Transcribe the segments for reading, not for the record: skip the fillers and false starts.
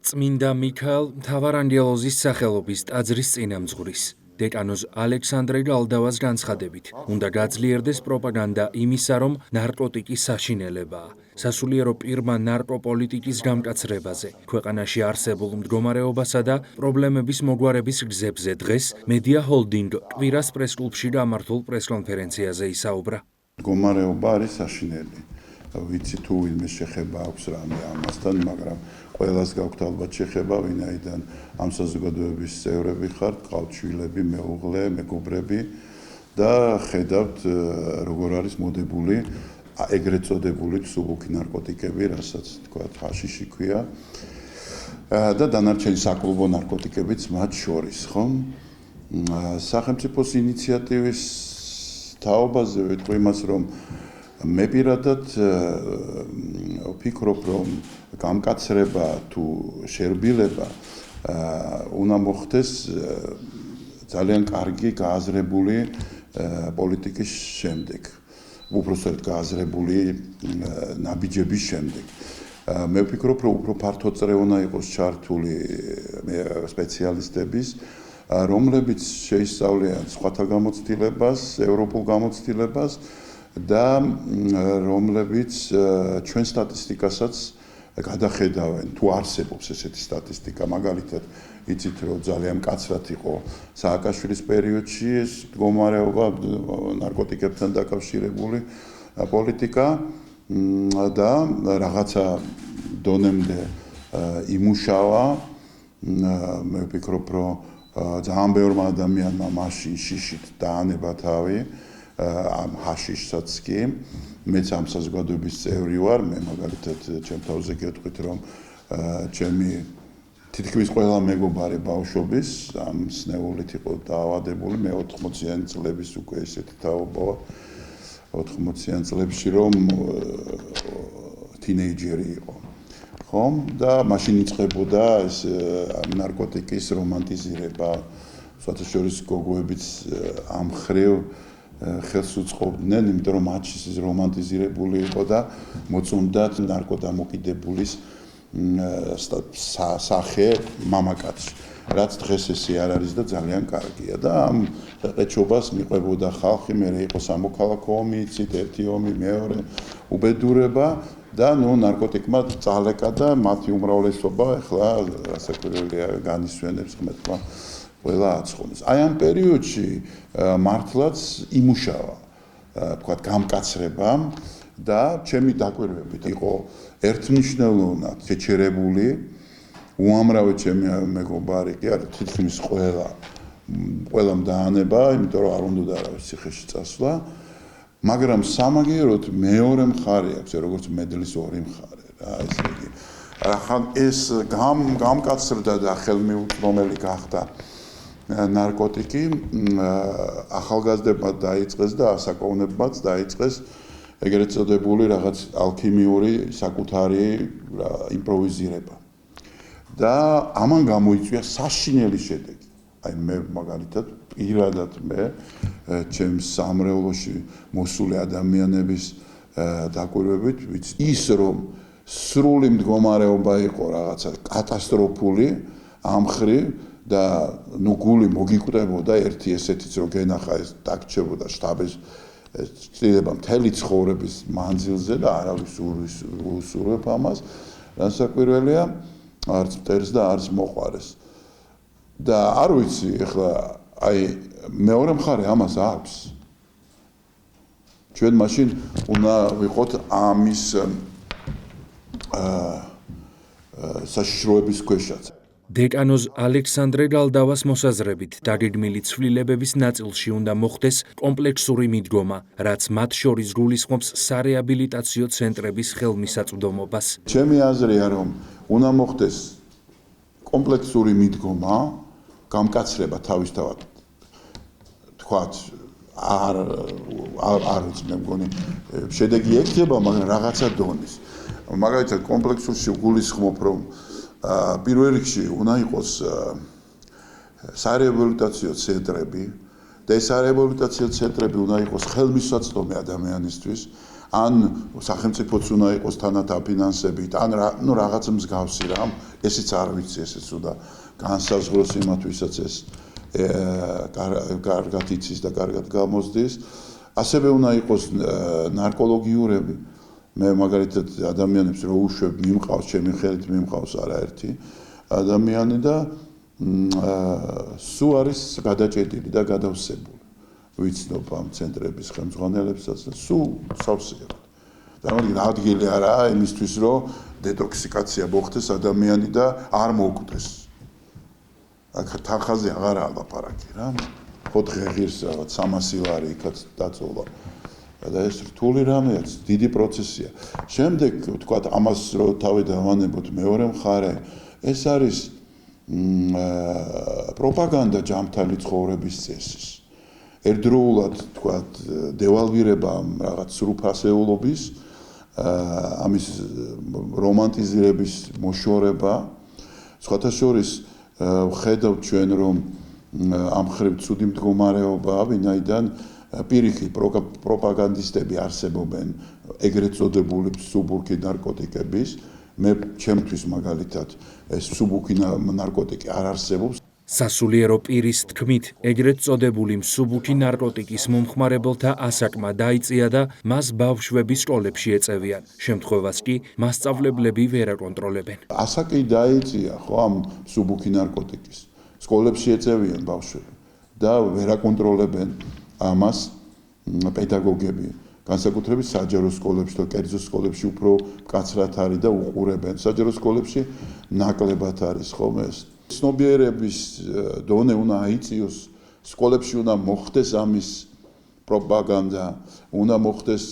წმინდა მიქაელ მთავარანგელოზის სახელობის ტაძრის წინამძღვრის დეკანოზ ალექსანდრე გალდავას განცხადებით, უნდა გაძლიერდეს პროპაგანდა იმისა, რომ ნარკოტიკი საშინელებაა. სასულიერო პირმა ნარკოპოლიტიკის გამკაცრებაზე, ქვეყანაში არსებულ მდგომარეობასა და პრობლემების მოგვარების გზებზე დღეს მედია ჰოლდინგ კვირას პრესკლუბში გამართულ პრესკონფერენციაზე ისაუბრა. მდგომარეობა არის საშინელი. ვიცი თუ ვინმე შეხება აქვს რამე ამასთან, მაგრამ ყველას გაქვთ ალბათ შეხება, ვინაიდან ამ საზოგადოების წევრები ხართ, ყავთ შვილები, მეუღლე, მეგობრები და ხედავთ როგორ არის მოდებული ეგრეთ წოდებული მსუბუქი ნარკოტიკები, რასაც თქვა ჰაშიში ქვია და დანარჩენი საკლუბო ნარკოტიკებიც მათ შორის, ხო? სახელმწიფოს ინიციატივის თაობაზე ვიტყვი იმას, რომ მე პირადად ვფიქრობ, რომ გამკაცრება თუ შერბილება უნდა მოხდეს ძალიან კარგი გააზრებული პოლიტიკის შემდეგ, უბრალოდ გააზრებული ნაბიჯების შემდეგ. მე ვფიქრობ, რომ უფრო ფართოწრე უნდა იყოს ჩართული სპეციალისტების, რომლებიც შეისწავლიან სხვათა გამოცდილებას, ევროპულ გამოცდილებას და რომლებიც ჩვენ სტატისტიკასაც გადახედავენ, თუ არსებობს ესეთი სტატისტიკა, მაგალითად, იცით, რომ ძალიან მკაცრად იყო სააკაშვილის პერიოდში ეს მდგომარეობა ნარკოტიკებთან დაკავშირებული პოლიტიკა და რაღაცა დონემდე იმუშავა. მე ვფიქრობ, რომ ძალიან ბევრმა ადამიანმა მაშინ შიშით დაანება თავი ამ ჰაშიშსაც კი. მეც ამ საზოგადოების წევრი ვარ, მე მაგალითად ჩემ თავზე გეტყვით, რომ ჩემი თითქმის ყველა მეგობარი ბავშვობის ამ სნეულით იყო დაავადებული, მე 80-იანი წლების უკვე ესეთი თაობა, 80-იან წლებში რომ თინეიჯერი იყო. ხო? და მაშინ იწყებოდა ეს ნარკოტიკის რომანტიზირება, საერთაშორისო გოგოებიც ამ მხრივ ხელს უწყობდნენ, იმიტომ რომ მათში ის რომანტიზირებული იყო და მოწონდათ ნარკოდამოკიდებულის სახე მამაკაცი, რაც დღეს ესე არ არის და ძალიან კარგია და ამ ყეჩობას მიყვებოდა ხალხი, მე იყო სამოქალაქო ომი, იცით, ერთი ომი, მეორე უბედურება და ნარკოტიკმა წალეკა და მათი უმრავლესობა ახლა რასაკვირველია განისვენებს ღმერთმა ყველა აცხონეს. აი ამ პერიოდში მართლაც იმუშავა, თქვათ, გამკაცრება და ჩემი დაკვირვებით იყო ერთმნიშვნელოვნად შეჩერებული, უამრავი ჩემი მეგობარი კი არის, თითქმის ყველამ დაანება, იმიტომ რომ არ უნდა არავის ციხეში წასვლა, მაგრამ სამაგიეროდ მეორე მხარე აქვს, როგორც მედლის ორი მხარე რა, ესე იგი. ახლა ეს გამკაცრდა და ხელმიუწვდომელი გახდა ნარკოტიკი ახალგაზრდებმა დაიწყეს და ასაკოვნებმაც დაიწყეს ეგრეთ წოდებული რაღაც ალქიმიური საკუთარი იმპროვიზირება. და ამან გამოიწვია საშინელი შედეგი. აი მე მაგალითად პირადად მე ჩემს სამრევლოში მოსული ადამიანების დაკვირვებით ვიცი ის რომ სრული მდგომარეობა იყო რაღაცა კატასტროფული ამ მხრივ და გული მოგიკვდებოდა ერთი ესეთიც რომ გენახა ეს დაგჭებოდა შტაბის ცდილება მთელი ცხოვრების მანძილზე და არავის უსურვებ ამას, რასაკვირველია არც მტერს და არც მოყვარეს. და არ ვიცი, ეხლა აი მეორე მხარე ამას აქვს. ჩვენ მაშინ უნდა ვიყოთ ამის საშიშროების ქვეშაც. დეკანოზ ალექსანდრე გალდავას მოსაზრებით, დაგეგმილი ცვლილებების ნაწილში უნდა მოხდეს კომპლექსური მიდგომა, რაც მათ შორის გულისხმობს სარეაბილიტაციო ცენტრების ხელმისაწვდომობას. ჩემი აზრია, რომ უნდა მოხდეს კომპლექსური მიდგომა, გამკაცრება თავისთავად. თქვათ, არ ვიცი, მე მგონი, შედეგი ექნება, მაგრამ რაღაცა დონის. მაგალითად, კომპლექსურში გულისხმობ, რომ პირველ რიგში უნდა იყოს სარეაბილიტაციო ცენტრები და ეს სარეაბილიტაციო ცენტრები უნდა იყოს ხელმისაწვდომი ადამიანისთვის, ან სახელმწიფოც უნდა იყოს თანათ აფინანსებით, ან რაღაც მსგავსი რამ, ესეც არ ვიცი, ესეც უნდა განსაზღვროს იმათვისაც ეს კარგად იცის და კარგად გამოსდის. ასევე უნდა იყოს ნარკოლოგიურები. მე მაგალითად ადამიანებს რო უშვებ, მიმყავს, ჩემი ხელით მიმყავს არაერთი ადამიანი და სულ არის გადაჭედილი და გადავსებული. ვიცნობ ამ ცენტრების ხელმძღვანელებსაც და სულ სავსეა. წარმოიდგინე, ადგილი არაა იმისთვის, რომ დეტოქსიკაცია მოხდეს ადამიანი და არ მოკვდეს. აქ თანხაზე აღარ ალაპარაკი რა. 4 ღირს რაღაც 300 ლარი იქაც დაწოლა. და ეს რთული რამეა, დიდი პროცესია. შემდეგ ვთქვათ, ამას რო თავი დავანებოთ მეორე მხარე, ეს არის პროპაგანდა ჯამთალი ცხოვრების წესის. ერთდროულად ვთქვათ, დევალვირება რაღაც სრუფასეულობის, ამის რომანტიზირების მოშორება. სხვათა შორის ვხედავთ ჩვენ, რომ ამ ხრივ ცუდი მდგომარეობაა, ვინაიდან პირიქით პროპაგანდისტები არსებობენ ეგრეთ წოდებული სუბურქი ნარკოტიკების. მე ჩემთვის მაგალითად ეს სუბურქი ნარკოტიკი არ არსებობს. სასულიერო პირის თქმით, ეგრეთ წოდებული მსუბუქი ნარკოტიკის მომხმარებელთა ასაკმა დაიწია და მას ბავშვების სკოლებში ეწევიან. შემთხვევას კი მასწავლებლები ვერ აკონტროლებენ. ასაკი დაიწია ხო ამ მსუბუქი ნარკოტიკის. სკოლებში ეწევიან ბავშვები და ვერ აკონტროლებენ ამას პედაგოგები. განსაკუთრებით საჯარო სკოლებში და კერძო სკოლებში უფრო მკაცრად არის და უყურებენ. საჯარო სკოლებში ნაკლებად არის ხომ ეს. ცნობიერების დონე უნდა აიწიოს, სკოლებში უნდა მოხდეს ამის პროპაგანდა, უნდა მოხდეს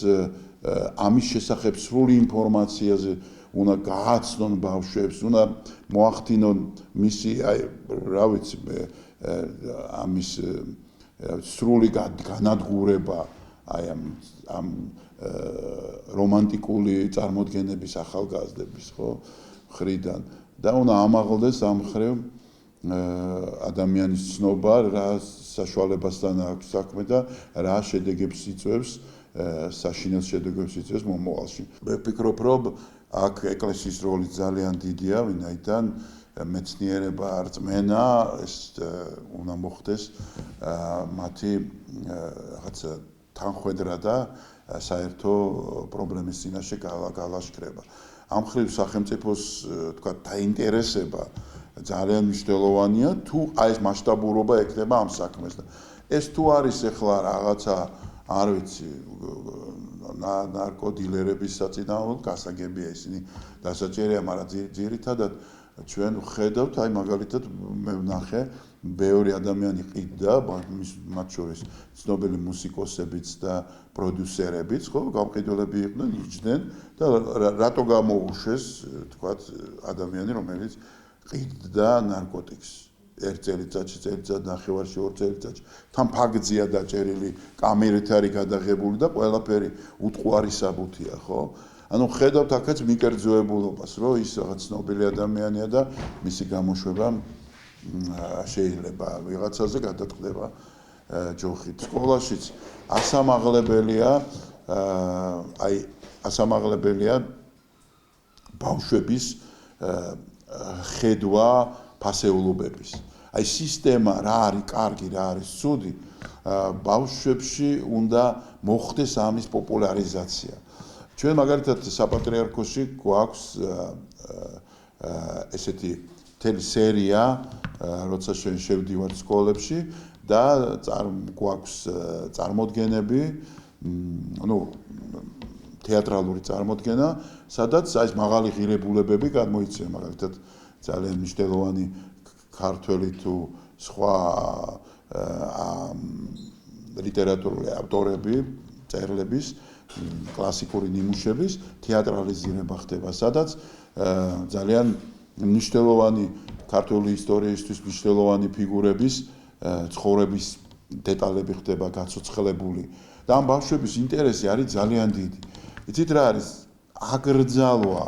ამის შესახებ სრული ინფორმაციაზე, უნდა გააცნონ ბავშვებს, უნდა მოახდინონ მისი, რა ვიცი მე, ამის სრული განადგურება აი ამ რომანტიკული წარმოდგენების ახალგაზრდების ხო ხრიდან და უნდა ამაღლდეს ამ ხრივ ადამიანის ცნობა რა საშუალებასთან აქვს საქმე და რა შედეგებს იწვევს საშინელ შედეგებს იწვევს მომავალში. მე ვფიქრობ, რომ აქ ეკლესიის როლი ძალიან დიდია, ვინაიდან მეცნიერება რწმენა ეს უნდა მოხდეს მათი რაღაცა თანხვედრა და საერთო პრობლემის წინაშე გალაშქრება. ამ ხრივ სახელმწიფოს თქვა დაინტერესება ძალიან მნიშვნელოვანია, თუ აი ეს მასშტაბურობა ექნება ამ საქმეს და ეს თუ არის ახლა რაღაცა არ ვიცი ნარკოდილერების საწინააღმდეგო გასაგებია ისინი დასაჭერია, მაგრამ ძირითადად ჩვენ ვხედავთ, აი მაგალითად მე ვნახე ბევრი ადამიანი ყიდდა, მათ შორის ცნობილი მუსიკოსებიც და პროდიუსერებიც, ხო, გამყიდველები იყვნენ, იჯდნენ და რატო გამოუშვეს, თქვათ, ადამიანი, რომელიც ყიდდა ნარკოტიკს. 1 წელიწადში, წელიწად ნახევარში, 2 წელიწადში, თან ფაგზია დაჭერილი, კამერით არის გადაღებული და ყველაფერი უტყუარი საბუთია, ხო? ანუ ხედავთ აქაც მიკერძოებულობას, რომ ის რაღაც ცნობილი ადამიანია და მისი გამოშვება შეიძლება ვიღაცაზე გადატყდება ჯოხით. სკოლაშიც ასამაღლებელია ბავშვების ხედვა ფასეულობების. აი სისტემა რა არის კარგი, რა არის ცუდი, ბავშვებში უნდა მოხდეს ამის პოპულარიზაცია. ჩვენ მაგალითად საპატრიარქოში გვაქვს ესეთი მთელი სერია, როცა შევდივართ სკოლებში და გვაქვს წარმოდგენები, ну თეატრალური წარმოდგენა, სადაც აი ეს მაღალი ღირებულებები გამოიცემა, მაგალითად ძალიან მნიშვნელოვანი ქართველი თუ სხვა ლიტერატურული ავტორები, წერლების კლასიკური ნიმუშების თეატრალიზირება ხდება, სადაც ძალიან მნიშვნელოვანი ქართული ისტორიისთვის მნიშვნელოვანი ფიგურების ცხოვრების დეტალები ხდება გაცოცხლებული და ამ ბავშვების ინტერესი არის ძალიან დიდი. იცით რა არის? აგრძალვა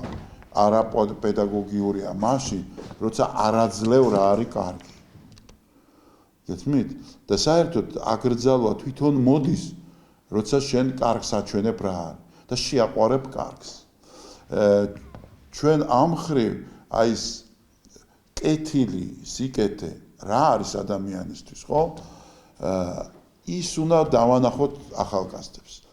არაპედაგოგიურია მაშინ, როცა არაძლევ რა არის კარგი. გესმით? და საერთოდ აგრძალვა თვითონ მოდის, როცა შენ კარგს აჩვენებ რა არის. და შეაყვარებ კარგს. ჩვენ ამ მხრივ აი ეს კეთილი, სიკეთე რა არის ადამიანისთვის, ხო? ის უნდა დავანახოთ ახალგაზრდებს.